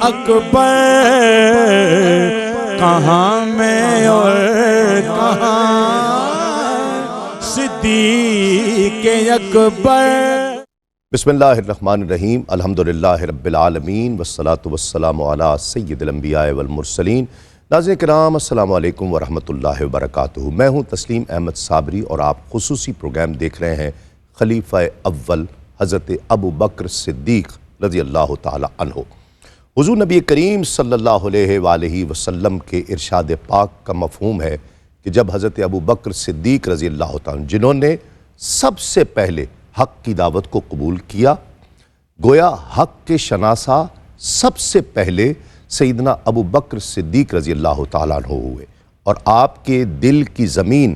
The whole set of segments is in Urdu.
اکبر کہاں میں اور کہاں صدیق اکبر۔ بسم اللہ الرحمن الرحیم، الحمدللہ رب العالمین والصلاة والسلام علی سید الانبیاء والمرسلین۔ ناظرین کرام السلام علیکم ورحمۃ اللہ وبرکاتہ۔ میں ہوں تسلیم احمد صابری اور آپ خصوصی پروگرام دیکھ رہے ہیں خلیفہ اول حضرت ابو بکر صدیق رضی اللہ تعالی عنہ۔ حضور نبی کریم صلی اللہ علیہ وآلہ وسلم کے ارشاد پاک کا مفہوم ہے کہ جب حضرت ابو بکر صدیق رضی اللہ تعالی عنہ جنہوں نے سب سے پہلے حق کی دعوت کو قبول کیا، گویا حق کے شناسہ سب سے پہلے سیدنا ابو بکر صدیق رضی اللہ تعالیٰ عنہ ہوئے، اور آپ کے دل کی زمین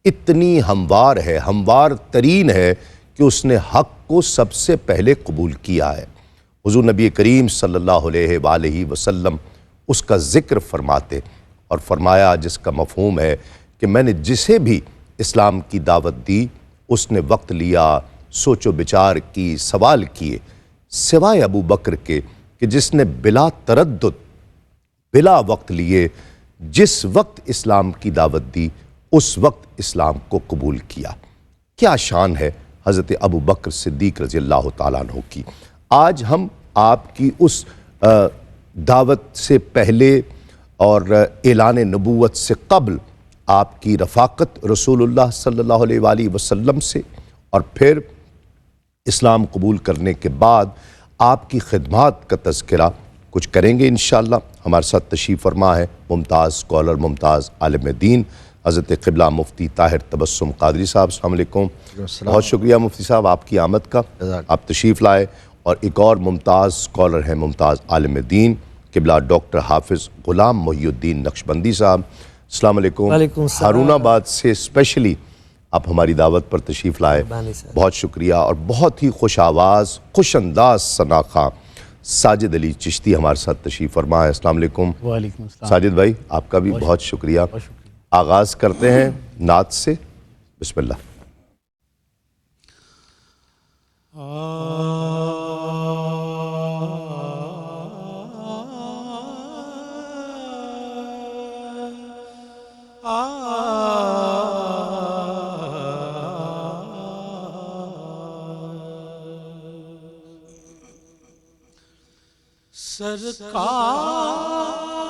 اتنی ہموار ہے، ہموار ترین ہے کہ اس نے حق کو سب سے پہلے قبول کیا ہے۔ حضور نبی کریم صلی اللہ علیہ وآلہ وسلم اس کا ذکر فرماتے اور فرمایا جس کا مفہوم ہے کہ میں نے جسے بھی اسلام کی دعوت دی اس نے وقت لیا، سوچ و بچار کی، سوال کیے، سوائے ابو بکر کے کہ جس نے بلا تردد، بلا وقت لیے جس وقت اسلام کی دعوت دی اس وقت اسلام کو قبول کیا۔ کیا شان ہے حضرت ابو بکر صدیق رضی اللہ تعالیٰ عنہ کی۔ آج ہم آپ کی اس دعوت سے پہلے اور اعلان نبوت سے قبل آپ کی رفاقت رسول اللہ صلی اللہ علیہ وآلہ وسلم سے، اور پھر اسلام قبول کرنے کے بعد آپ کی خدمات کا تذکرہ کچھ کریں گے انشاءاللہ۔ ہمارے ساتھ تشریف فرما ہے ممتاز اسکالر، ممتاز عالم دین حضرت قبلہ مفتی طاہر تبسم قادری صاحب۔ السلام علیکم۔ بہت شکریہ مفتی صاحب آپ کی آمد کا، آپ تشریف لائے۔ اور ایک اور ممتاز اسکالر ہیں، ممتاز عالم دین قبلہ ڈاکٹر حافظ غلام محی الدین نقشبندی صاحب۔ السلام علیکم۔ ہارون آباد سے اسپیشلی آپ ہماری دعوت پر تشریف لائے، بہت شکریہ۔ اور بہت ہی خوش آواز، خوش انداز ثنا خواں ساجد علی چشتی ہمارے ساتھ تشریف فرما ہے۔ السلام علیکم۔ وعلیکم السلام۔ ساجد بھائی آپ کا بھی بہت شکریہ۔ آغاز کرتے ہیں نعت سے، بسم اللہ۔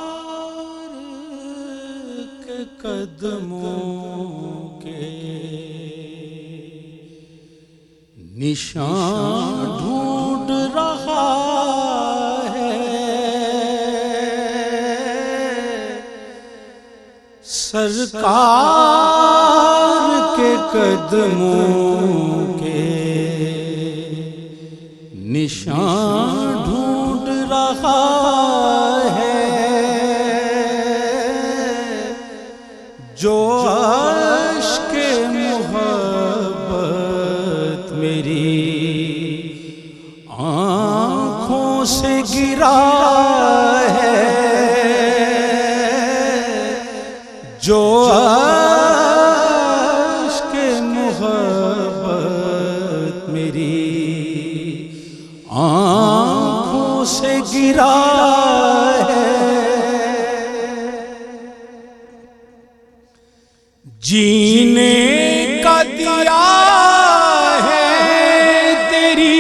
سرکار کے قدموں کے نشان ڈھونڈ رہا ہے، سرکار کے قدموں کے نشان ڈھونڈ رہا ہے، جو عشق محبت میری آنکھوں سے گرا ہے، جو عشق محبت میری آنکھوں سے گرا ہے، جینے کا دیا ہے تیری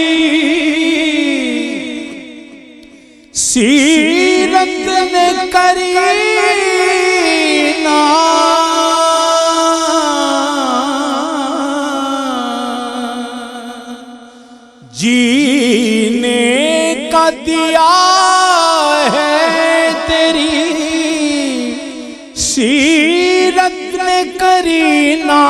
سیرت نے کرینا، جینے کا دیا ہے تیری سیرت نے کرینا،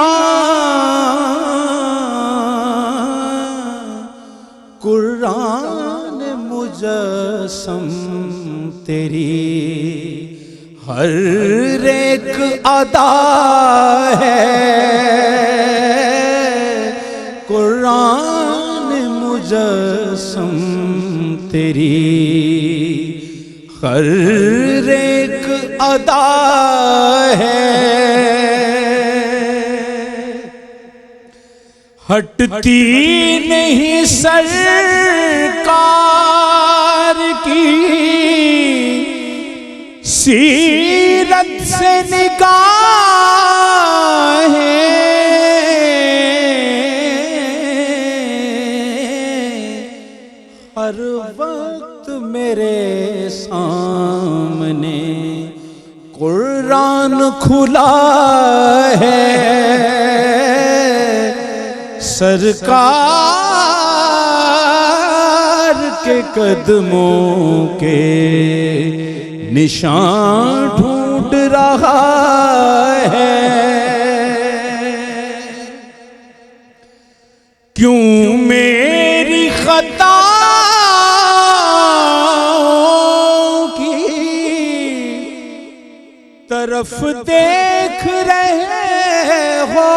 قرآن مجسم تیری ہر ایک ادا ہے، قرآن مجسم تیری ہر ایک ادا ہے، ہٹتی نہیں سرکار کی سیرت سے نگاہیں ہر وقت میرے سامنے، قرآن کھلا ہے سرکار کے قدموں کے نشان ڈھونڈ رہا ہے۔ کیوں میری خطاؤں کی طرف دیکھ رہے ہو؟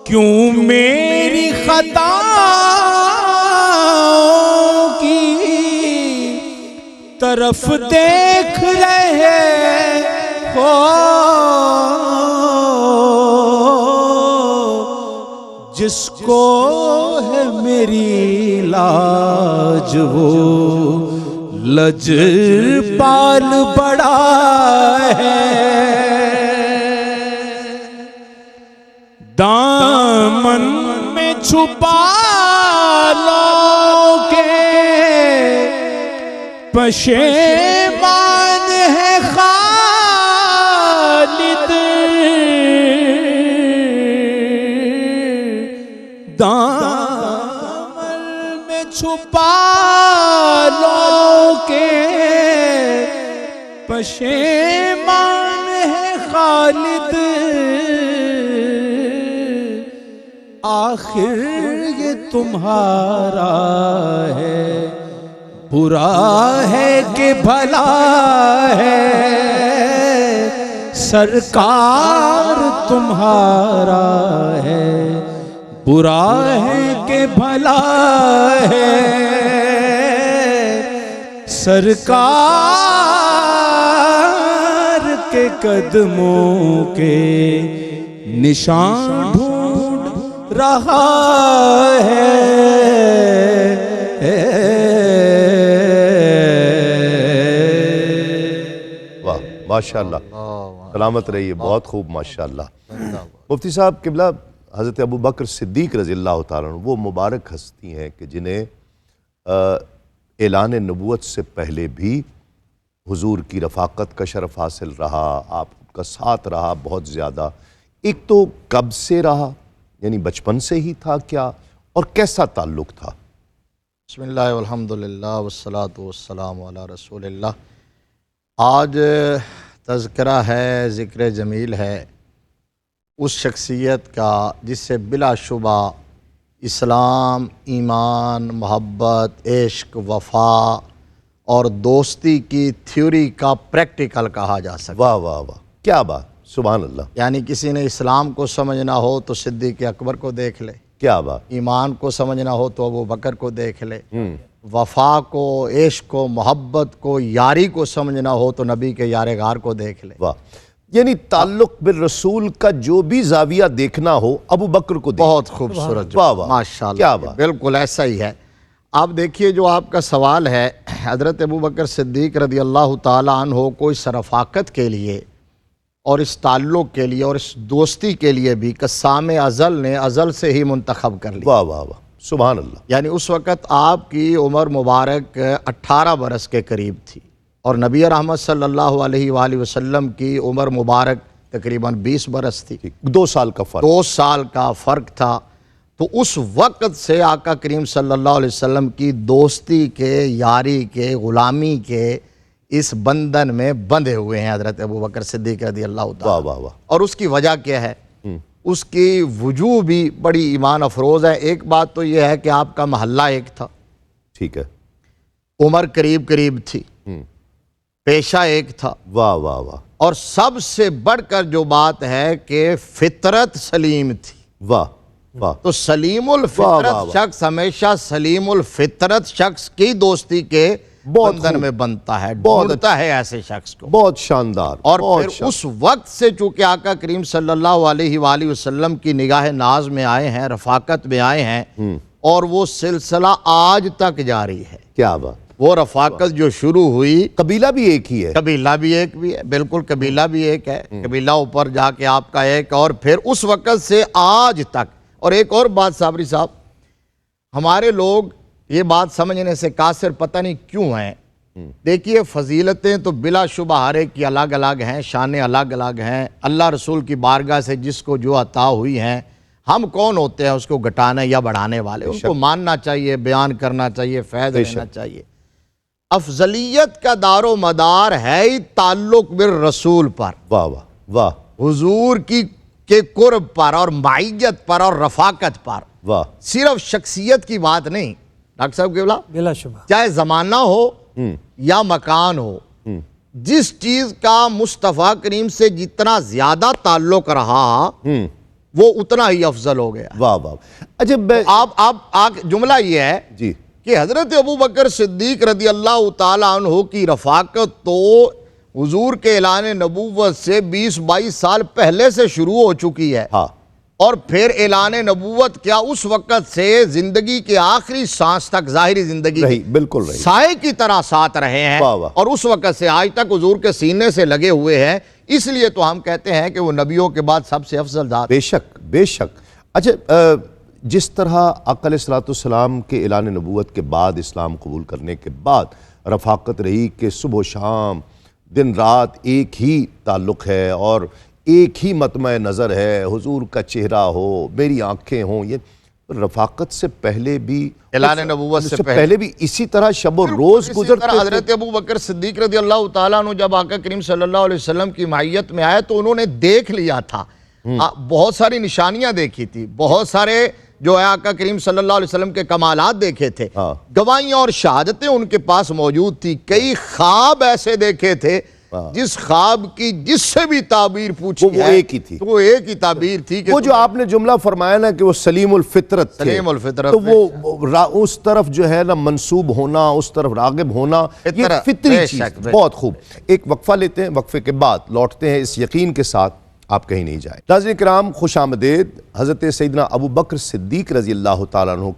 کیوں میری خطاؤں کی طرف دیکھ رہے ہو؟ جس کو ہے میری لاج وہ لج پال بڑا ہے۔ دامن میں چھپا لو کے پشیمان ہے خالد، دامن میں چھپا لو کے پشیمان ہے خالد۔ آخر یہ تمہارا ہے، برا ہے کہ بھلا ہے؟ سرکار تمہارا ہے، برا ہے کہ بھلا ہے؟ سرکار کے قدموں کے نشان ڈھونڈ رہا ہے۔ واہ ماشاءاللہ، سلامت رہیے، بہت خوب ماشاءاللہ۔ مفتی صاحب قبلہ، حضرت ابو بکر صدیق رضی اللہ تعالیٰ عنہ وہ مبارک ہستی ہیں کہ جنہیں اعلان نبوت سے پہلے بھی حضور کی رفاقت کا شرف حاصل رہا، آپ کا ساتھ رہا بہت زیادہ۔ ایک تو کب سے رہا، یعنی بچپن سے ہی تھا کیا، اور کیسا تعلق تھا؟ بسم اللہ والحمدللہ والصلاة والسلام علی رسول اللہ۔ آج تذکرہ ہے، ذکر جمیل ہے اس شخصیت کا جس سے بلا شبہ اسلام، ایمان، محبت، عشق، وفا اور دوستی کی تھیوری کا پریکٹیکل کہا جا سکتا۔ واہ واہ واہ، کیا بات، سبحان اللہ۔ یعنی کسی نے اسلام کو سمجھنا ہو تو صدیق اکبر کو دیکھ لے، کیا بات، ایمان کو سمجھنا ہو تو ابو بکر کو دیکھ لے، وفا کو، عشق کو، محبت کو، یاری کو سمجھنا ہو تو نبی کے یار غار کو دیکھ لے۔ واہ، یعنی تعلق بالرسول کا جو بھی زاویہ دیکھنا ہو ابو بکر کو دیکھ۔ بہت خوبصورت، واہ واہ، ماشاءاللہ، کیا بات، بالکل ایسا ہی ہے۔ آپ دیکھیے جو آپ کا سوال ہے، حضرت ابو بکر صدیق رضی اللہ تعالیٰ عنہ کو اس رفاقت کے لیے اور اس تعلق کے لیے اور اس دوستی کے لیے بھی قسام ازل نے ازل سے ہی منتخب کر لیا۔ واہ واہ واہ، سبحان اللہ۔ یعنی اس وقت آپ کی عمر مبارک 18 برس کے قریب تھی، اور نبی رحمت صلی اللہ علیہ وآلہ وسلم کی عمر مبارک تقریباً 20 برس تھی، 2 سال کا فرق۔ 2 سال کا فرق تھا۔ تو اس وقت سے آقا کریم صلی اللہ علیہ وسلم کی دوستی کے، یاری کے، غلامی کے اس بندھن میں بندھے ہوئے ہیں حضرت ابو بکر صدیق رضی اللہ واہ تعالیٰ۔ واہ واہ، اور اس کی وجہ کیا ہے؟ اس کی وجوہ بھی بڑی ایمان افروز ہے۔ ایک بات تو یہ ہے کہ آپ کا محلہ ایک تھا، ٹھیک ہے، عمر قریب قریب تھی، پیشہ ایک تھا، واہ واہ واہ، اور سب سے بڑھ کر جو بات ہے کہ فطرت سلیم تھی۔ واہ واہ، تو سلیم واہ الفطرت واہ۔ شخص ہمیشہ سلیم الفطرت شخص کی دوستی کے بہت بندھن خوب، میں بنتا ہے، بہت ڈھونڈتا ہے ایسے شخص کو۔ بہت شاندار، اور بہت پھر شاندار۔ اس وقت سے چونکہ آقا کریم صلی اللہ علیہ وآلہ وسلم کی نگاہ ناز میں آئے ہیں، رفاقت میں آئے ہیں، اور وہ سلسلہ آج تک جاری ہے۔ کیا بات، وہ رفاقت جو شروع ہوئی، قبیلہ بھی ایک ہی ہے، قبیلہ بھی ایک بھی ہے، بالکل قبیلہ بھی ایک ہے، قبیلہ اوپر جا کے آپ کا ایک، اور پھر اس وقت سے آج تک۔ اور ایک اور بات صابری صاحب، ہمارے لوگ یہ بات سمجھنے سے قاصر پتہ نہیں کیوں ہیں۔ دیکھیے فضیلتیں تو بلا شبہ ہر ایک کی الگ الگ ہیں، شانیں الگ الگ ہیں، اللہ رسول کی بارگاہ سے جس کو جو عطا ہوئی ہیں، ہم کون ہوتے ہیں اس کو گھٹانے یا بڑھانے والے؟ ان کو ماننا چاہیے، بیان کرنا چاہیے، فیض لینا چاہیے۔ افضلیت کا دار و مدار ہے ہی تعلق بالرسول پر، واہ واہ واہ حضور کے قرب پر اور معیت پر اور رفاقت پر، واہ، صرف شخصیت کی بات نہیں ڈاکٹر صاحب قبلہ، بلا شبہ چاہے زمانہ ہو یا مکان ہو، جس چیز کا مصطفیٰ کریم سے جتنا زیادہ تعلق رہا وہ اتنا ہی افضل ہو گیا۔ واہ واہ۔ اچھا آپ جملہ یہ ہے جی کہ حضرت ابو بکر صدیق رضی اللہ تعالیٰ عنہ کی رفاقت تو حضور کے اعلان نبوت سے 20-22 سال پہلے سے شروع ہو چکی ہے، ہاں، اور پھر اعلان نبوت کیا اس وقت سے زندگی کے آخری سانس تک ظاہری زندگی رہی، بالکل رہی، سائے کی طرح ساتھ رہے ہیں، واہ واہ۔ اور اس وقت سے آج تک حضور کے سینے سے لگے ہوئے ہیں۔ اس لیے تو ہم کہتے ہیں کہ وہ نبیوں کے بعد سب سے افضل ذات۔ بے شک بے شک۔ اچھا، جس طرح آقا علیہ الصلوۃ والسلام کے اعلان نبوت کے بعد، اسلام قبول کرنے کے بعد رفاقت رہی کہ صبح و شام دن رات ایک ہی تعلق ہے اور ایک ہی مطمع نظر ہے، حضور کا چہرہ ہو، میری آنکھیں ہوں، یہ رفاقت سے پہلے بھی، اعلان نبوت سے پہلے بھی اسی طرح شب و روز اسی گزرتے طرح حضرت ابو بکر صدیق رضی اللہ تعالیٰ عنہ جب آقا کریم صلی اللہ علیہ وسلم کی معیت میں آئے تو انہوں نے دیکھ لیا تھا، بہت ساری نشانیاں دیکھی تھی، بہت سارے جو ہے آقا کریم صلی اللہ علیہ وسلم کے کمالات دیکھے تھے، گواہیاں اور شہادتیں ان کے پاس موجود تھی، کئی خواب ایسے دیکھے تھے جس خواب کی جس سے بھی تعبیر پوچھی وہ ایک ہی تھی، وہ ایک ہی تعبیر تھی کہ وہ جو آپ نے جملہ فرمایا نا کہ وہ سلیم الفطرت تھے، سلیم الفطرت، تو وہ اس طرف جو ہے نا منسوب ہونا، اس طرف راغب ہونا، یہ فطری چیز، بہت خوب۔ ایک وقفہ لیتے ہیں، وقفے کے بعد لوٹتے ہیں اس یقین کے ساتھ آپ کہیں نہیں جائیں۔ ناظرین کرام خوش آمدید۔ حضرت سیدنا ابو بکر صدیق رضی اللہ تعالیٰ عنہ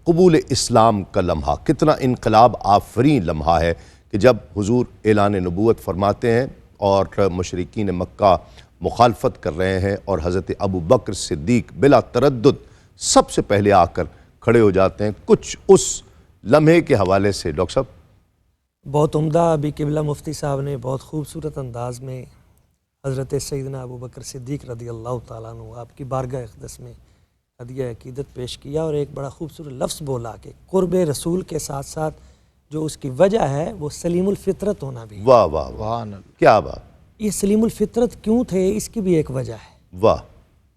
قبول اسلام کا لمحہ کتنا انقلاب آفرین لمحہ ہے کہ جب حضور اعلان نبوت فرماتے ہیں اور مشرکین مکہ مخالفت کر رہے ہیں اور حضرت ابو بکر صدیق بلا تردد سب سے پہلے آ کر کھڑے ہو جاتے ہیں۔ کچھ اس لمحے کے حوالے سے ڈاکٹر صاحب۔ بہت عمدہ ابھی قبلہ مفتی صاحب نے بہت خوبصورت انداز میں حضرت سیدنا ابو بکر صدیق رضی اللہ تعالیٰ عنہ آپ کی بارگاہ اقدس میں ہدیہ عقیدت پیش کیا، اور ایک بڑا خوبصورت لفظ بولا کہ قرب رسول کے ساتھ ساتھ جو اس کی وجہ ہے وہ سلیم الفطرت ہونا بھی ہے۔ واہ واہ واہ، کیا بات۔ یہ سلیم الفطرت کیوں تھے، اس کی بھی ایک وجہ ہے۔ واہ۔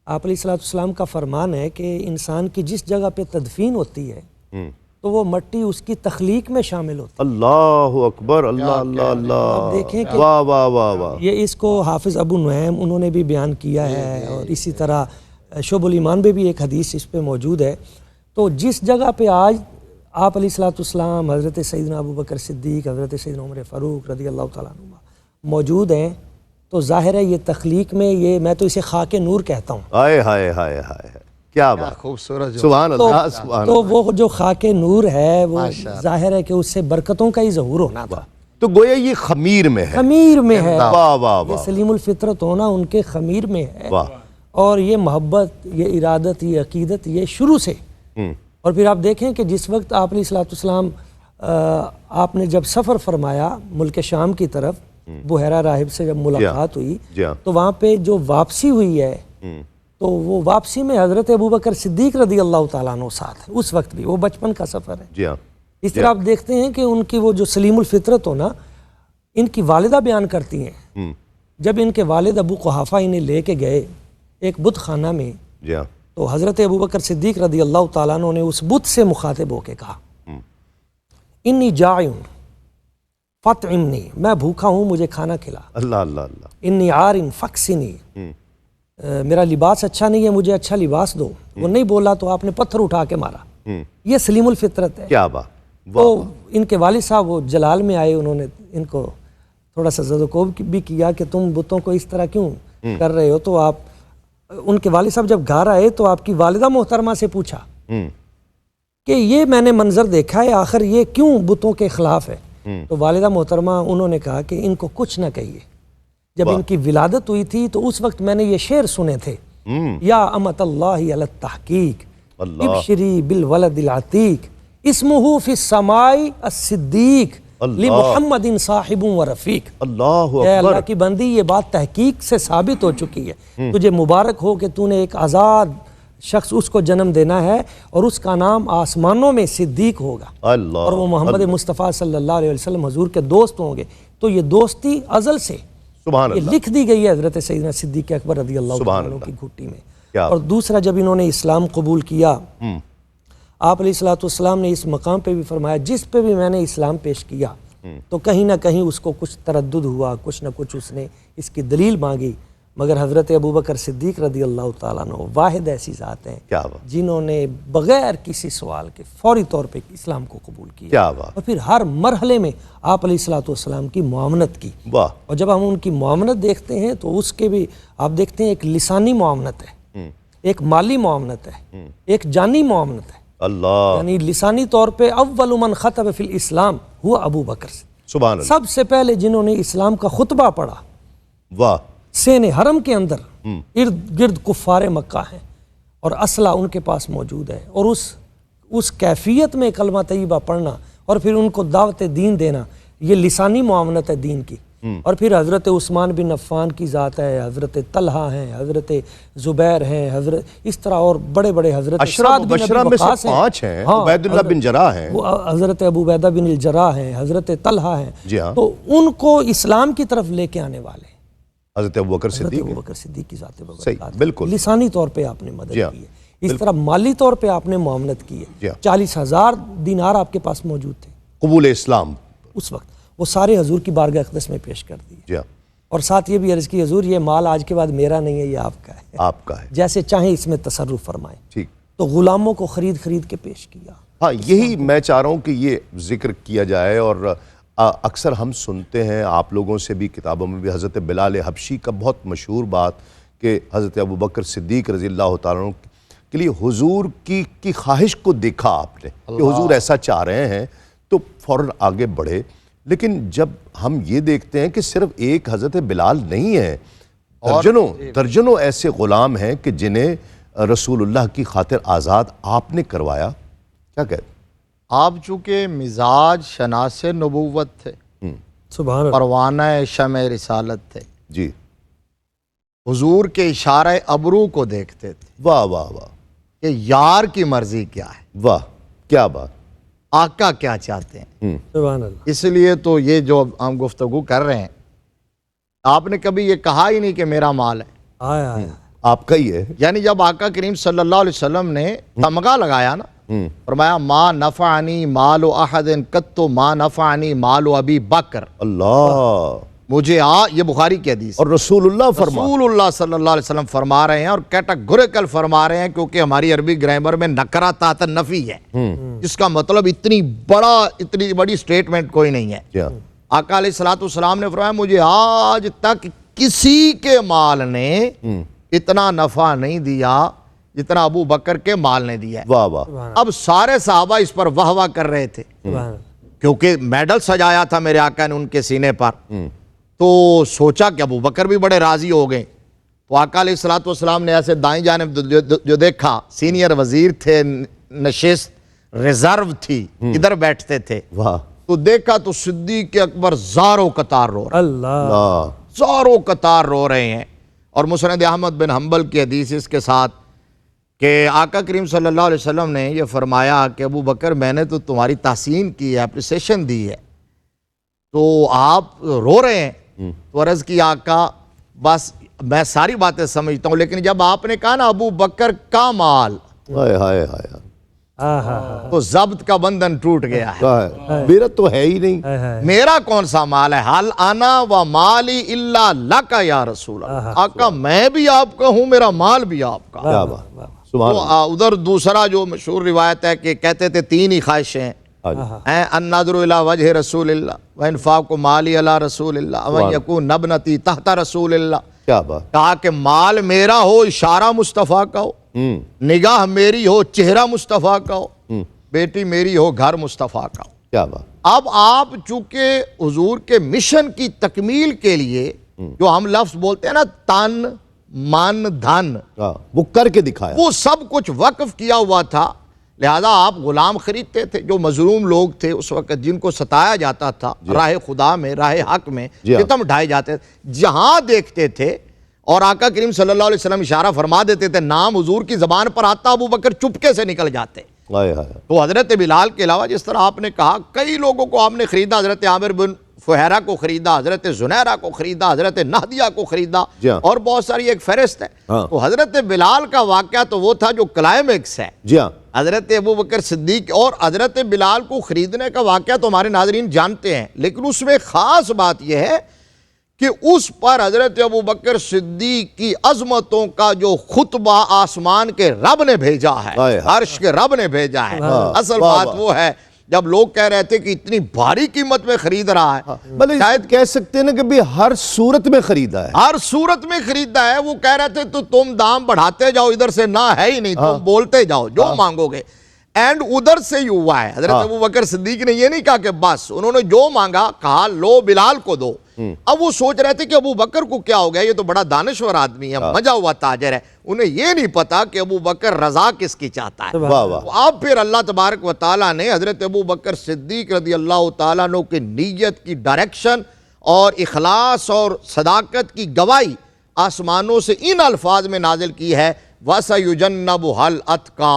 آپ علیہ الصلوۃ والسلام کا فرمان ہے کہ انسان کی جس جگہ پہ تدفین ہوتی ہے تو وہ مٹی اس کی تخلیق میں شامل ہوتی ہے۔ اللہ اکبر، اللہ اللہ اللہ، آپ دیکھیں کہ واہ واہ واہ واہ۔ یہ اس کو حافظ ابو نعیم انہوں نے بھی بیان کیا ہے، اور اسی طرح شعب الایمان میں بھی ایک حدیث اس پہ موجود ہے۔ تو جس جگہ پہ آج آپ علیہ الصلوۃ والسلام، حضرت سیدنا ابو بکر صدیق، حضرت سیدنا عمر فاروق رضی اللہ تعالیٰ عنہ موجود ہیں، تو ظاہر ہے یہ تخلیق میں، یہ میں تو اسے خاک نور کہتا ہوں۔ ہائے ہائے ہائے ہائے، کیا بات، خوبصورت۔ سبحان اللہ سبحان تو وہ جو خاک نور ہے وہ ظاہر ہے کہ اس سے برکتوں کا ہی ظہور ہونا تھا، تو گویا یہ خمیر میں ہے، خمیر میں ہے۔ واہ واہ یہ واہ، سلیم الفطرت ہونا ان کے خمیر میں ہے، واہ۔ اور یہ محبت، یہ ارادت، یہ عقیدت، یہ شروع سے۔ اور پھر آپ دیکھیں کہ جس وقت آپ علیہ الصلوۃ والسلام آپ نے جب سفر فرمایا ملک شام کی طرف، بحیرہ راہب سے جب ملاقات ہوئی تو وہاں پہ جو واپسی ہوئی ہے تو وہ واپسی میں حضرت ابو بکر صدیق رضی اللہ تعالیٰ عنہ ساتھ ہے، اس وقت بھی وہ بچپن کا سفر ہے۔ جی ہاں، اس طرح آپ دیکھتے ہیں کہ ان کی وہ جو سلیم الفطرت ہونا، ان کی والدہ بیان کرتی ہیں جب ان کے والد ابو قحافہ انہیں لے کے گئے ایک بت خانہ میں، جی ہاں، تو حضرت ابو بکر صدیق رضی اللہ تعالیٰ عنہ نے اس بت سے مخاطب ہو کے کہا، انی جائع فاطعمنی، میں بھوکا ہوں مجھے کھانا کھلا، اللہ اللہ اللہ، انی عار فاکسنی، میرا لباس اچھا نہیں ہے مجھے اچھا لباس دو۔ وہ نہیں بولا تو آپ نے پتھر اٹھا کے مارا۔ یہ سلیم الفطرت ہے۔ کیا بات، تو ان کے والد صاحب وہ جلال میں آئے، انہوں نے ان کو تھوڑا سا زد و کوب بھی کیا کہ تم بتوں کو اس طرح کیوں کر رہے ہو، تو آپ ان کے والد صاحب جب گھر آئے تو آپ کی والدہ محترمہ سے پوچھا کہ یہ میں نے منظر دیکھا ہے، آخر یہ کیوں بتوں کے خلاف ہے؟ تو والدہ محترمہ انہوں نے کہا کہ ان کو کچھ نہ کہیے. جب ان کی ولادت ہوئی تھی تو اس وقت میں نے یہ شعر سنے تھے، یا امت اللہ علی التحقیق ابشری بالولد العتیق اسمہ فی السماء الصدیق لمحمد صاحب و رفیق. اللہ اے اکبر. اللہ کی بندی، یہ بات تحقیق سے ثابت ہو چکی ہے، تجھے مبارک ہو کہ تو نے ایک آزاد شخص اس کو جنم دینا ہے اور اس کا نام آسمانوں میں صدیق ہوگا، اللہ اور وہ محمد مصطفیٰ صلی اللہ علیہ وسلم حضور کے دوست ہوں گے. تو یہ دوستی ازل سے سبحان یہ اللہ. لکھ دی گئی ہے حضرت سیدنا صدیق اکبر رضی اللہ سبحان عنہ اللہ. کی گھٹی میں. کیا اور دوسرا، جب انہوں نے اسلام قبول کیا، آپ علیہ الصلوۃ والسلام نے اس مقام پہ بھی فرمایا جس پہ بھی میں نے اسلام پیش کیا تو کہیں نہ کہیں اس کو کچھ تردد ہوا، کچھ نہ کچھ اس نے اس کی دلیل مانگی، مگر حضرت ابوبکر صدیق رضی اللہ تعالیٰ عنہ واحد ایسی ذات ہیں کیا بات. جنہوں نے بغیر کسی سوال کے فوری طور پہ اسلام کو قبول کیا، کیا بات. اور پھر ہر مرحلے میں آپ علیہ الصلوۃ والسلام کی معاونت کی. واہ. اور جب ہم ان کی معاونت دیکھتے ہیں تو اس کے بھی آپ دیکھتے ہیں ایک لسانی معاونت ہے، ایک مالی معاونت ہے، ایک جانی معاونت ہے. اللہ. یعنی لسانی طور پہ اول من خطب فی الاسلام ہوا ابو بکر سے، سبحان اللہ. سب سے پہلے جنہوں نے اسلام کا خطبہ پڑھا. واہ. سین حرم کے اندر ارد گرد کفار مکہ ہیں اور اسلحہ ان کے پاس موجود ہے، اور اس کیفیت میں کلمہ طیبہ پڑھنا اور پھر ان کو دعوت دین دینا، یہ لسانی معاونت ہے دین کی. اور پھر حضرت عثمان بن عفان کی ذات ہے، حضرت طلحہ ہیں، حضرت زبیر ہیں، حضرت اس طرح اور بڑے بڑے حضرت اشرا مبشرہ میں سے 5 ہیں. عبید اللہ بن جراح ہیں، حضرت ابو عبیدہ بن الجراح ہیں، حضرت طلحہ ہیں. جی ہاں. تو ان کو اسلام کی طرف لے کے آنے والے حضرت ابوبکر حضرت صدیق. ابوبکر صدیق کی ذات بابرکات. صحیح، بالکل. لسانی طور پہ آپ نے مدد جی ہاں، کی ہے، اس طرح مالی طور پہ آپ نے معاونت کی جی ہے. ہاں. 40,000 دینار آپ کے پاس موجود تھے قبول اسلام. اس وقت، وہ سارے حضور کی بارگاہ اقدس میں پیش کر دیے. جی ہاں. اور ساتھ یہ بھی عرض کی حضور یہ مال آج کے بعد میرا نہیں ہے، یہ آپ کا ہے، آپ کا ہے. جیسے چاہیں اس میں تصرف فرمائیں. ٹھیک. تو غلاموں کو خرید کے پیش کیا. ہاں، یہی میں چاہ رہا ہوں کہ یہ ذکر کیا جائے. اور اکثر ہم سنتے ہیں آپ لوگوں سے بھی، کتابوں میں بھی، حضرت بلال حبشی کا بہت مشہور بات کہ حضرت ابوبکر صدیق رضی اللہ تعالیٰ عنہ کے لیے حضور کی خواہش کو دیکھا آپ نے کہ حضور ایسا چاہ رہے ہیں تو فوراً آگے بڑھے. لیکن جب ہم یہ دیکھتے ہیں کہ صرف ایک حضرت بلال نہیں ہے، درجنوں ایسے غلام ہیں کہ جنہیں رسول اللہ کی خاطر آزاد آپ نے کروایا. کیا کہتے ہیں؟ آپ چونکہ مزاج شناس نبوت تھے، سبحان اللہ. پروانہ شمع رسالت تھے، جی. حضور کے اشارہ ابرو کو دیکھتے تھے واہ واہ واہ. کہ یار کی مرضی کیا ہے، واہ. کیا بات. آقا کیا چاہتے ہیں. سبحان اللہ. اس لیے تو یہ جو ہم گفتگو کر رہے ہیں، آپ نے کبھی یہ کہا ہی نہیں کہ میرا مال ہے. آیا آپ کا ہی ہے. یعنی جب آقا کریم صلی اللہ علیہ وسلم نے تمغہ لگایا نا، فرمایا ما نفعنی مال احد قط ما نفعنی مال ابی بکر. اللہ. مجھے یہ بخاری کی حدیث. اور رسول اللہ فرما. رسول اللہ صلی اللہ علیہ وسلم فرما رہے ہیں، اور کیٹاگوریکل فرما رہے ہیں، کیونکہ ہماری عربی گرامر میں نکرہ تحت نفی ہے، جس کا مطلب اتنی بڑی سٹیٹمنٹ کوئی نہیں ہے. کیا. آقا علیہ الصلوۃ والسلام نے فرمایا مجھے آج تک کسی کے مال نے اتنا نفع نہیں دیا جتنا ابو بکر کے مال نے دیا ہے. واہ واہ. اب سارے صحابہ اس پر واہ واہ کر رہے تھے سبحان اللہ. کیونکہ میڈل سجایا تھا میرے آقا نے ان کے سینے پر. تو سوچا کہ ابو بکر بھی بڑے راضی ہو گئے. تو آقا علیہ الصلوۃ والسلام نے ایسے دائیں جانب جو دیکھا، سینئر وزیر تھے، نشست ریزرو تھی، ادھر بیٹھتے تھے. واہ. تو دیکھا تو صدیق اکبر زاروں قطار رو رہے ہیں، اللہ. زاروں قطار رو رہے ہیں. اور مسند احمد بن حنبل کی حدیث اس کے ساتھ کہ آقا کریم صلی اللہ علیہ وسلم نے یہ فرمایا کہ ابو بکر میں نے تو تمہاری تحسین کی ہے، اپریسیشن دی ہے، تو آپ رو رہے ہیں. تو عرض کی آقا بس میں ساری باتیں سمجھتا ہوں، لیکن جب آپ نے کہا نا ابو بکر کا مال، ہائے ہائے ہائے. تو ضبط کا بندھن ٹوٹ گیا ہے. میرا تو ہے ہی نہیں. میرا کون سا مال ہے؟ حل انا و مالی الا لک یا رسول اللہ. آقا میں بھی آپ کا ہوں، میرا مال بھی آپ کا. کیا بات. سبحان اللہ. تو ادھر دوسرا جو مشہور روایت ہے کہ کہتے تھے 3 ہی خواہشیں ہیں، النظر الی وجہ رسول اللہ وانفاق مالی علی رسول اللہ وان یکون ابنتی تحت رسول اللہ. کیا بات. کہا کہ مال میرا ہو، اشارہ مصطفیٰ کا ہو. نگاہ میری ہو چہرہ مصطفیٰ کا ہو، بیٹی میری ہو گھر مصطفیٰ کا ہو۔ کیا بات، اب آپ چونکہ حضور کے مشن کی تکمیل کے لیے جو ہم لفظ بولتے ہیں نا تن من دھن، وہ کر کے دکھایا۔ وہ سب کچھ وقف کیا ہوا تھا، لہذا آپ غلام خریدتے تھے جو مظلوم لوگ تھے اس وقت، جن کو ستایا جاتا تھا راہ خدا میں، راہ حق میں ستم ڈھائے جاتے تھے، جہاں دیکھتے تھے اور آقا کریم صلی اللہ علیہ وسلم اشارہ فرما دیتے تھے، نام حضور کی زبان پر آتا، ابو بکر چپکے سے نکل جاتے۔ تو حضرت بلال کے علاوہ جس طرح آپ نے کہا کئی لوگوں کو آپ نے خریدا، حضرت عامر بن فہیرہ کو خریدا، حضرت زنیرہ کو خریدا، حضرت نہدیہ کو خریدا، اور بہت ساری ایک فہرست ہے۔ تو حضرت بلال کا واقعہ تو وہ تھا جو کلائمیکس ہے۔ حضرت ابو بکر صدیق اور حضرت بلال کو خریدنے کا واقعہ تو ہمارے ناظرین جانتے ہیں، لیکن اس میں خاص بات یہ ہے کہ اس پر حضرت ابو بکر صدیق کی عظمتوں کا جو خطبہ آسمان کے رب نے بھیجا ہے، عرش کے رب نے بھیجا ہے۔ اصل بات وہ ہے جب لوگ کہہ رہے تھے کہ اتنی بھاری قیمت میں خرید رہا ہے، شاید کہہ سکتے ہیں نا کہ بھی ہر صورت میں خریدا ہے، ہر صورت میں خریدا ہے۔ وہ کہہ رہے تھے تو تم دام بڑھاتے جاؤ، ادھر سے نہ ہے ہی نہیں، تم بولتے جاؤ جو مانگو گے، اینڈ ادھر سے ہی ہوا ہے۔ حضرت ابو بکر صدیق نے یہ نہیں کہا کہ بس، انہوں نے جو مانگا کہا لو بلال کو دو۔ اب وہ سوچ رہے تھے کہ ابو بکر کو کیا ہو گیا، یہ تو بڑا دانشور آدمی ہے، مجا ہوا تاجر ہے، انہیں یہ نہیں پتا کہ ابو بکر رضا کس کی چاہتا ہے۔ اب پھر اللہ تبارک و تعالیٰ نے حضرت ابو بکر صدیق رضی اللہ تعالیٰ عنہ کی نیت کی ڈائریکشن اور اخلاص اور صداقت کی گواہی آسمانوں سے ان الفاظ میں نازل کی ہے، وَسَيُجَنَّبُهَا الْأَتْقَى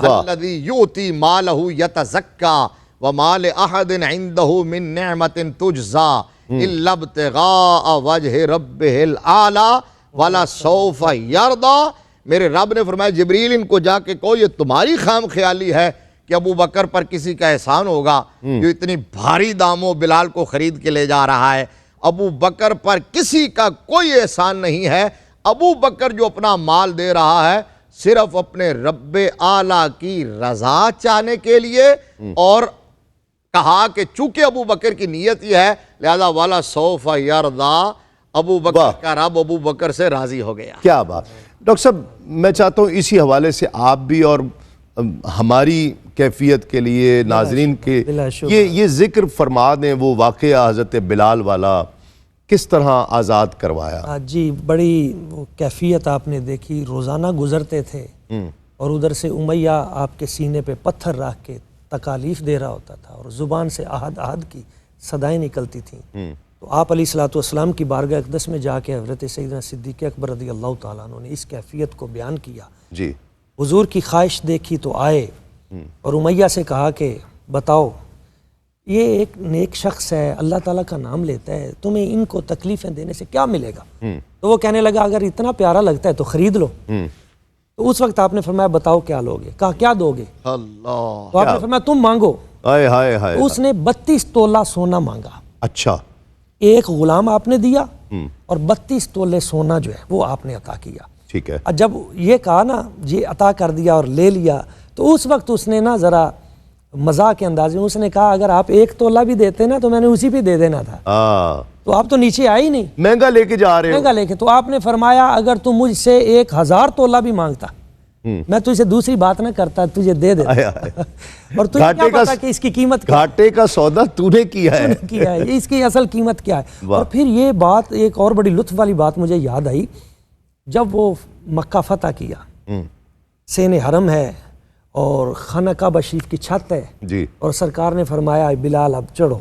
الَّذِي يُؤْتِي مَالَهُ يَتَزَكَّى وَمَا لِأَحَدٍ عِندَهُ مِن نِعْمَةٍ تُجْزَى إِلَّا ابْتِغَاءَ وَجْهِ رَبِّهِ الْأَعْلَى وَلَسَوْفَ يَرْضَى۔ میرے رب نے فرمایا جبریل ان کو جا کے کہو یہ تمہاری خام خیالی ہے کہ ابو بکر پر کسی کا احسان ہوگا جو اتنی بھاری داموں بلال کو خرید کے لے جا رہا ہے۔ ابو بکر پر کسی کا کوئی احسان نہیں ہے، ابو بکر جو اپنا مال دے رہا ہے صرف اپنے رب اعلیٰ کی رضا چاہنے کے لیے، اور کہا کہ چونکہ ابو بکر کی نیت یہ ہے لہذا والا سوف یرضا، ابو بکر کا رب ابو بکر سے راضی ہو گیا۔ کیا بات۔ ڈاکٹر صاحب میں چاہتا ہوں اسی حوالے سے آپ بھی اور ہماری کیفیت کے لیے ناظرین کے یہ ذکر فرما دیں وہ واقعہ حضرت بلال والا، کس طرح آزاد کروایا؟ جی بڑی کیفیت آپ نے دیکھی، روزانہ گزرتے تھے اور ادھر سے امیہ آپ کے سینے پہ پتھر رکھ کے تکالیف دے رہا ہوتا تھا اور زبان سے احد احد کی صدائیں نکلتی تھیں۔ تو آپ علیہ الصلوۃ والسلام کی بارگاہ اقدس میں جا کے حضرت سیدنا صدیق اکبر رضی اللہ تعالیٰ عنہ نے اس کیفیت کو بیان کیا۔ جی حضور کی خواہش دیکھی تو آئے اور امیہ سے کہا کہ بتاؤ یہ ایک نیک شخص ہے، اللہ تعالیٰ کا نام لیتا ہے، تمہیں ان کو تکلیفیں دینے سے کیا ملے گا؟ تو وہ کہنے لگا اگر اتنا پیارا لگتا ہے تو خرید لو۔ تو اس وقت آپ نے فرمایا بتاؤ کیا لوگے؟ کہا کیا دو گے؟ اللہ، تو آپ نے فرمایا تم مانگو۔ ہائے ہائے ہائے۔ اس نے 32 تولہ سونا مانگا، اچھا، ایک غلام آپ نے دیا اور 32 تولے سونا جو ہے وہ آپ نے عطا کیا۔ ٹھیک ہے۔ جب یہ کہا نا یہ عطا کر دیا اور لے لیا، تو اس وقت اس نے نا ذرا مزاح کے انداز میں اس نے کہا اگر آپ 1 تولہ بھی دیتے نا تو میں نے اسی پہ دے دینا تھا، تو آپ تو نیچے آئے ہی نہیں، مہنگا لے کے جا رہے ہو۔ مہنگا لے کے۔ تو آپ نے فرمایا اگر تم مجھ سے 1000 تولہ بھی مانگتا میں تجھے دوسری بات نہ کرتا، تجھے دے دیتا۔ اور تجھے کیا پتا کہ اس کی قیمت کیا ہے؟ گھاٹے کا سودا تو نے کیا ہے، کیا ہے، اس کی اصل قیمت کیا ہے۔ اور پھر یہ بات ایک اور بڑی لطف والی بات مجھے یاد آئی، جب وہ مکہ فتح کیا، سین حرم ہے اور خانہ کعبہ شریف کی چھت ہے، جی، اور سرکار نے فرمایا بلال اب چڑھو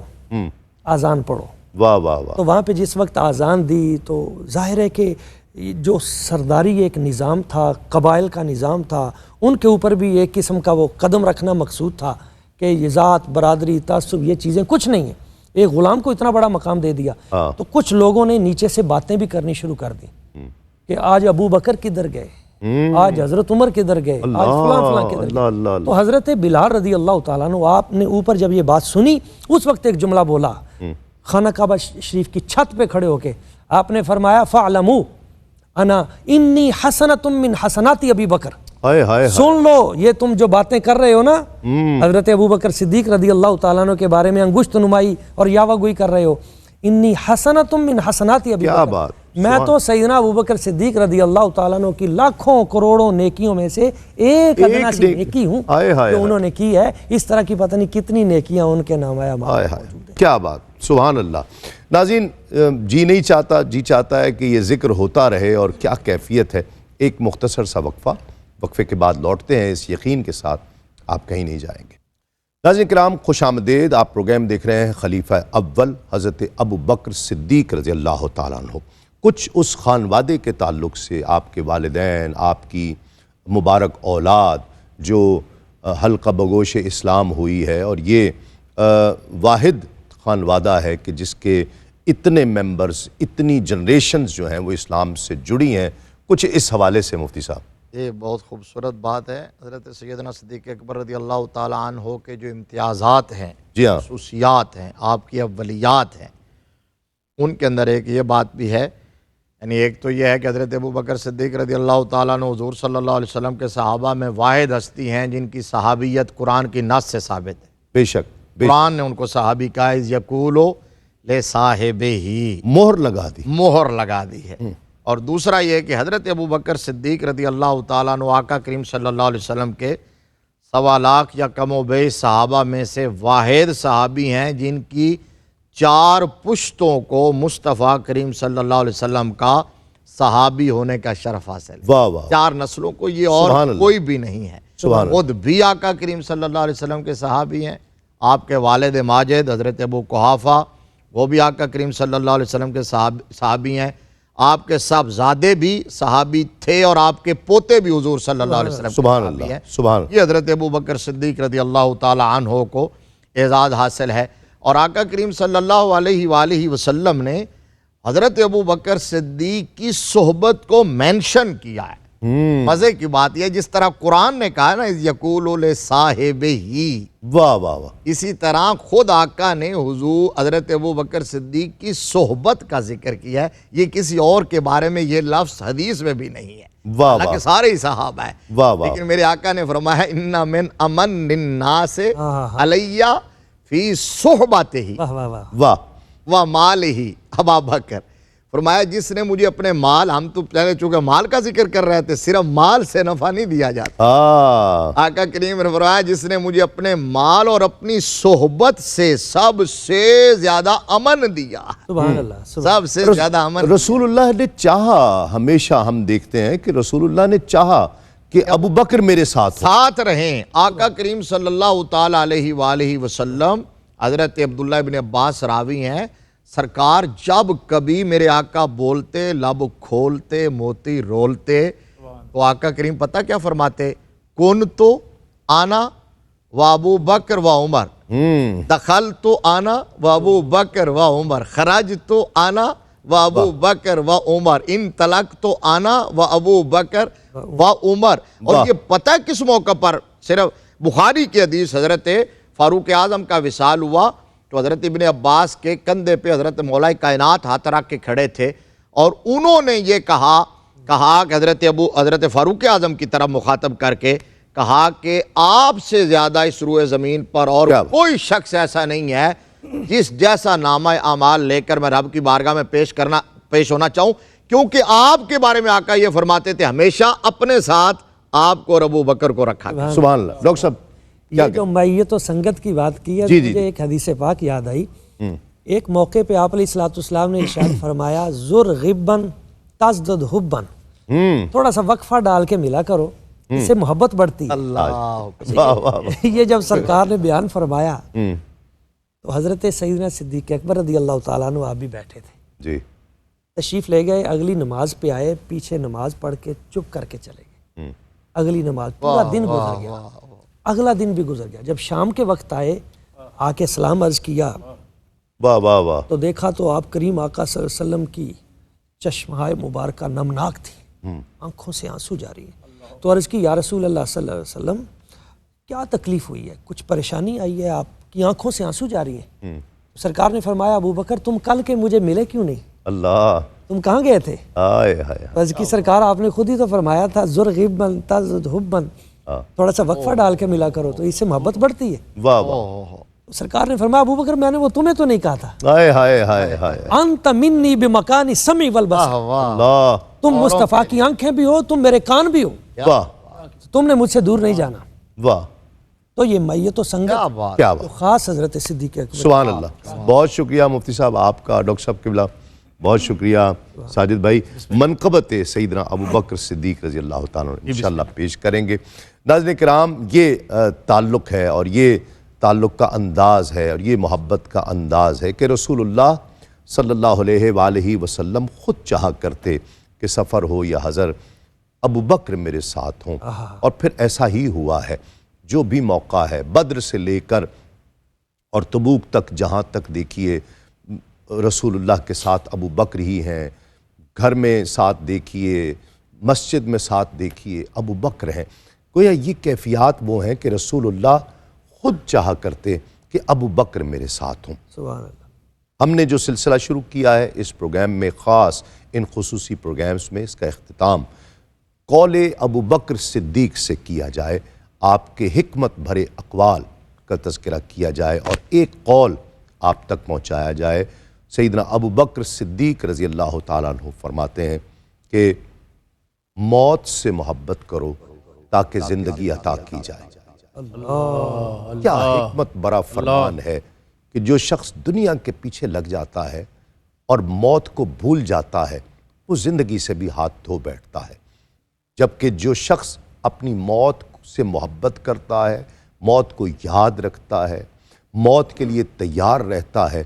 آذان پڑھو۔ واہ واہ واہ۔ تو وہاں پہ جس وقت آذان دی تو ظاہر ہے کہ جو سرداری ایک نظام تھا، قبائل کا نظام تھا، ان کے اوپر بھی ایک قسم کا وہ قدم رکھنا مقصود تھا کہ یہ ذات، برادری، تعصب یہ چیزیں کچھ نہیں ہیں۔ ایک غلام کو اتنا بڑا مقام دے دیا، تو کچھ لوگوں نے نیچے سے باتیں بھی کرنی شروع کر دی کہ آج ابو بکر کدھر گئے، آج حضرت عمر کدھر گئے، آج فلاں فلاں کدھر گئے۔ تو حضرت بلال رضی اللہ تعالیٰ عنہ آپ نے اوپر جب یہ بات سنی، اس وقت ایک جملہ بولا خانہ کعبہ شریف کی چھت پہ کھڑے ہو کے، آپ نے فرمایا فَعْلَمُوا انا انی حسنۃ من حسنات ابی بکر۔ سن لو یہ تم جو باتیں کر رہے ہو نا حضرت ابو بکر صدیق رضی اللہ تعالیٰ عنہ کے بارے میں انگشت نمائی اور یاوہ گوئی کر رہے ہو، انی حسنۃ من حسنات ابی بکر، میں تو سیدنا ابوبکر صدیق رضی اللہ تعالیٰ عنہ کی لاکھوں کروڑوں نیکیوں میں سے ایک ادنا سی نیکی ہوں جو انہوں نے کی ہے. اس طرح کی پتہ نہیں کتنی نیکیاں ان کے نام موجود ہیں. کیا بات, سبحان اللہ. ناظرین, جی چاہتا ہے کہ یہ ذکر ہوتا رہے, اور کیا کیفیت ہے. ایک مختصر سا وقفے کے بعد لوٹتے ہیں اس یقین کے ساتھ آپ کہیں نہیں جائیں گے. ناظرین کرام, خوش آمدید. آپ پروگرام دیکھ رہے ہیں خلیفہ اول حضرت ابو بکر صدیق رضی اللہ تعالیٰ عنہ. کچھ اس خانوادے کے تعلق سے, آپ کے والدین, آپ کی مبارک اولاد جو حلقہ بگوش اسلام ہوئی ہے, اور یہ واحد خانوادہ ہے کہ جس کے اتنے ممبرز, اتنی جنریشنز جو ہیں وہ اسلام سے جڑی ہیں. کچھ اس حوالے سے مفتی صاحب. یہ بہت خوبصورت بات ہے. حضرت سیدنا صدیق اکبر رضی اللہ تعالیٰ عنہ کے جو امتیازات ہیں, جی ہاں, خصوصیات ہیں, آپ کی اولیات ہیں, ان کے اندر ایک یہ بات بھی ہے. یعنی ایک تو یہ ہے کہ حضرت ابو بکر صدیق رضی اللہ تعالیٰ عنہ حضور صلی اللہ علیہ وسلم کے صحابہ میں واحد ہستی ہیں جن کی صحابیت قرآن کی نص سے ثابت ہے. بے شک. قرآن نے ان کو صحابی کہا ہے, یقولو لے صاحب ہی, مہر لگا دی ہے. اور دوسرا یہ کہ حضرت ابو بکر صدیق رضی اللہ تعالیٰ عنہ آقا کریم صلی اللہ علیہ وسلم کے 1.25 لاکھ یا کم و بیش صحابہ میں سے واحد صحابی ہیں جن کی 4 پشتوں کو مصطفیٰ کریم صلی اللہ علیہ وسلم کا صحابی ہونے کا شرف حاصل ہے. 4 نسلوں کو یہ اور کوئی بھی نہیں ہے. خود بھی آقا کریم صلی اللہ علیہ وسلم کے صحابی ہیں. آپ کے والد ماجد حضرت ابو قحافہ وہ بھی آقا کریم صلی اللہ علیہ وسلم کے صحابی ہیں. آپ کے صاحبزادے بھی صحابی تھے اور آپ کے پوتے بھی حضور صلی اللہ علیہ وسلم کے صحابی ہیں. یہ حضرت ابو بکر صدیق رضی اللہ تعالی عنہ کو اعزاز حاصل ہے. اور آقا کریم صلی اللہ علیہ وآلہ وسلم نے حضرت ابو بکر صدیق کی صحبت کو مینشن کیا ہے. مزے کی بات یہ, جس طرح قرآن نے کہا نا یقولو لصاحبہی, اسی طرح خود آقا نے حضور حضرت ابو بکر صدیق کی صحبت کا ذکر کیا ہے. یہ کسی اور کے بارے میں یہ لفظ حدیث میں بھی نہیں ہے, حالانکہ سارے ہی صحابہ ہیں. لیکن میرے آقا نے فرمایا ان من امن الناس علیہ فی صحبتہ و مالہ ابا بکر. فرمایا جس نے مجھے اپنے مال, ہم تو پہلے چونکہ مال کا ذکر کر رہے تھے, صرف مال سے نفع نہیں دیا جاتا. آقا کریم نے فرمایا جس نے مجھے اپنے مال اور اپنی صحبت سے سب سے زیادہ امن دیا. سبحان اللہ, سب سے زیادہ امن. رسول اللہ نے چاہا, ہمیشہ ہم دیکھتے ہیں کہ رسول اللہ نے چاہا کہ ابو بکر میرے ساتھ رہیں. آقا کریم صلی اللہ تعالی علیہ وآلہ وسلم, حضرت عبداللہ ابن عباس راوی ہیں, سرکار جب کبھی میرے آقا بولتے, لب کھولتے, موتی رولتے, تو آقا کریم پتہ کیا فرماتے, کن تو آنا و ابو بکر و عمر, دخل تو آنا و ابو بکر و عمر, خرج تو آنا و ابو بکر و عمر, ان طلق تو آنا و ابو بکر و عمر. اور یہ پتہ کس موقع پر, صرف بخاری کی حدیث, حضرت فاروق اعظم کا وصال ہوا تو حضرت ابن عباس کے کندھے پہ حضرت مولا کائنات ہاتھ رکھ کے کھڑے تھے, اور انہوں نے یہ کہا کہ حضرت فاروق اعظم کی طرف مخاطب کر کے کہا کہ آپ سے زیادہ اس روئے زمین پر اور کوئی شخص ایسا نہیں ہے جس جیسا نامہ اعمال لے کر میں رب کی بارگاہ میں پیش ہونا چاہوں, کیونکہ آپ کے بارے میں آقا یہ فرماتے تھے ہمیشہ اپنے ساتھ آپ کو اور ابو بکر کو رکھا. سبحان اللہ. ڈاکٹر صاحب, یہ جو میت و سنگت کی بات کی ہے, مجھے ایک حدیث پاک یاد آئی. ایک موقع پہ آپ علیہ السلام نے ارشاد فرمایا زر غبن تزدد حبن, تھوڑا سا وقفہ ڈال کے ملا کرو, اس سے محبت بڑھتی ہے. اللہ, یہ جب سرکار نے بیان فرمایا تو حضرت سیدنا صدیق اکبر رضی اللہ تعالیٰ عنہ آپ بھی بیٹھے تھے, تشریف لے گئے, اگلی نماز پہ آئے, پیچھے نماز پڑھ کے چپ کر کے چلے گئے. اگلی نماز, پورا دن گزر گیا, اگلا دن بھی گزر گیا. جب شام کے وقت آئے, آ کے سلام عرض کیا, تو دیکھا تو آپ کریم آقا صلی اللہ علیہ وسلم کی چشمہائے مبارکہ نمناک تھی, آنکھوں سے آنسو جاری ہیں. تو عرض کی یا رسول اللہ صلی اللہ علیہ وسلم کیا تکلیف ہوئی ہے, کچھ پریشانی آئی ہے, آپ کی آنکھوں سے آنسو جاری ہیں. سرکار نے فرمایا ابو بکر تم کل کے مجھے ملے کیوں نہیں, اللہ تم کہاں گئے تھے؟ عرض کی سرکار آپ نے خود ہی تو فرمایا تھا زر غبن تزدد حبن, تھوڑا سا وقفہ ڈال کے ملا کرو تو اس سے محبت بڑھتی ہے. سرکار نے فرمایا ابو بکر میں نے وہ تمہیں تو نہیں کہا تھا، ہائے ہائے ہائے ہائے انت منی بمکانی سمع والبصر، اللہ تم مصطفیٰ کی آنکھیں بھی ہو، تم میرے کان بھی ہو، واہ تم نے مجھ سے دور نہیں جانا۔ واہ تو یہ میت و کیا سنگت بات، کیا تو بات، خاص حضرت صدیق اکبر۔ سبحان اللہ۔ بہت شکریہ مفتی صاحب آپ کا، ڈاکٹر صاحب قبلہ بہت شکریہ، ساجد بھائی منقبت سیدنا ابو بکر صدیق رضی اللہ تعالیٰ عنہ انشاءاللہ پیش کریں گے۔ ناظرین کرام، یہ تعلق ہے اور یہ تعلق کا انداز ہے اور یہ محبت کا انداز ہے کہ رسول اللہ صلی اللہ علیہ وآلہ وسلم خود چاہا کرتے کہ سفر ہو یا حضر ابو بکر میرے ساتھ ہوں، اور پھر ایسا ہی ہوا ہے۔ جو بھی موقع ہے بدر سے لے کر اور تبوک تک، جہاں تک دیکھیے رسول اللہ کے ساتھ ابو بکر ہی ہیں، گھر میں ساتھ دیکھیے، مسجد میں ساتھ دیکھیے ابو بکر ہیں۔ گویا یہ کیفیات وہ ہیں کہ رسول اللہ خود چاہا کرتے کہ ابو بکر میرے ساتھ ہوں۔ سبحان اللہ۔ ہم نے جو سلسلہ شروع کیا ہے اس پروگرام میں، خاص ان خصوصی پروگرامز میں، اس کا اختتام قول ابو بکر صدیق سے کیا جائے، آپ کے حکمت بھرے اقوال کا تذکرہ کیا جائے اور ایک قول آپ تک پہنچایا جائے۔ سیدنا ابو بکر صدیق رضی اللہ تعالیٰ عنہ فرماتے ہیں کہ موت سے محبت کرو تاکہ زندگی عطا کی جائے۔ کیا حکمت برا فرمان ہے کہ جو شخص دنیا کے پیچھے لگ جاتا ہے اور موت کو بھول جاتا ہے وہ زندگی سے بھی ہاتھ دھو بیٹھتا ہے، جبکہ جو شخص اپنی موت سے محبت کرتا ہے، موت کو یاد رکھتا ہے، موت کے لیے تیار رہتا ہے،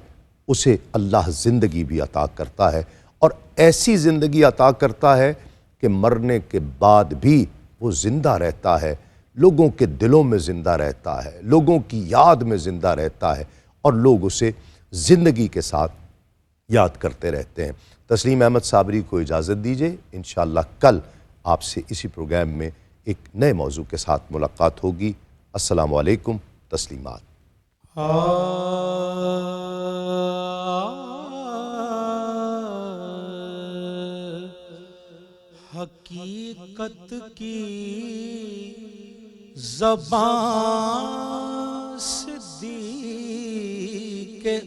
اسے اللہ زندگی بھی عطا کرتا ہے، اور ایسی زندگی عطا کرتا ہے کہ مرنے کے بعد بھی وہ زندہ رہتا ہے، لوگوں کے دلوں میں زندہ رہتا ہے، لوگوں کی یاد میں زندہ رہتا ہے، اور لوگ اسے زندگی کے ساتھ یاد کرتے رہتے ہیں۔ تسلیم احمد صابری کو اجازت دیجیے، انشاءاللہ کل آپ سے اسی پروگرام میں ایک نئے موضوع کے ساتھ ملاقات ہوگی۔ السلام علیکم، تسلیمات۔ حقیقت کی زبان صدیق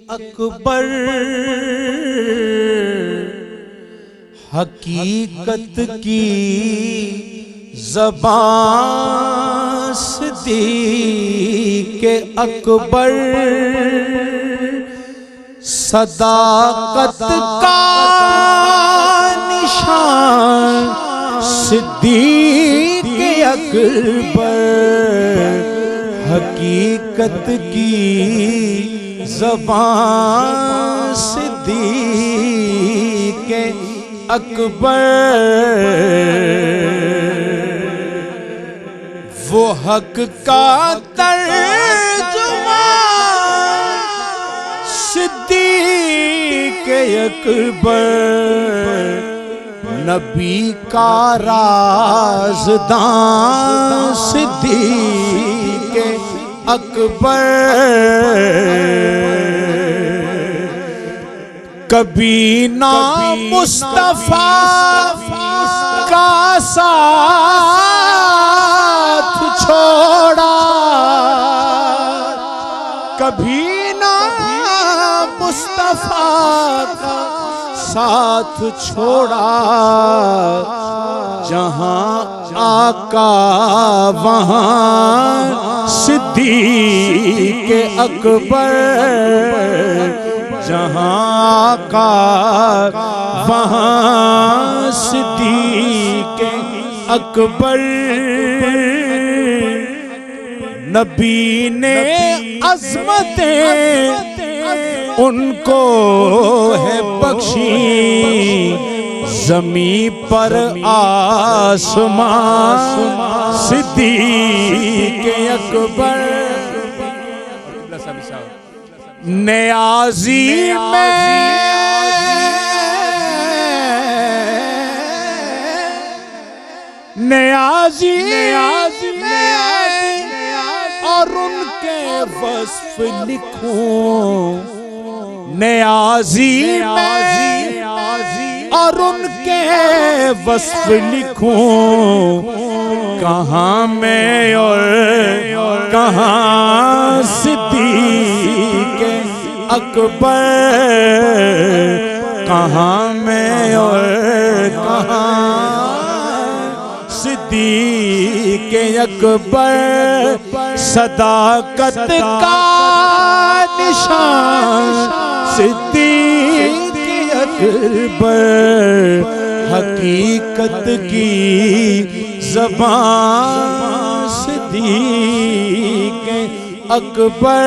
اکبر، حقیقت کی زبان صدیق اکبر، صداقت کا نشان صدیق اکبر، حقیقت کی زبان صدیق اکبر، وہ حق کا ترجمان صدیق اکبر، نبی کا رازدان صدیق اکبر، کبھی نہ مصطفیٰ کا ساتھ چھوڑا، کبھی نہ مصطفیٰ کا ساتھ چھوڑا، جہاں آقا وہاں صدیق اکبر، جہاں آقا وہاں صدیق اکبر، نبی نے عظمتیں ان کو ہے بخشی، زمین پر آسمان صدیق اکبر، نیازی میں اور ان کے وصف لکھوں، نیازی میں اور ان کے وصف لکھوں، کہاں میں اور کہاں صدیق اکبر کہاں میں اور کہاں صدیق اکبر صداقت کا نشان صدیق اکبر حقیقت کی زبان صدیق اکبر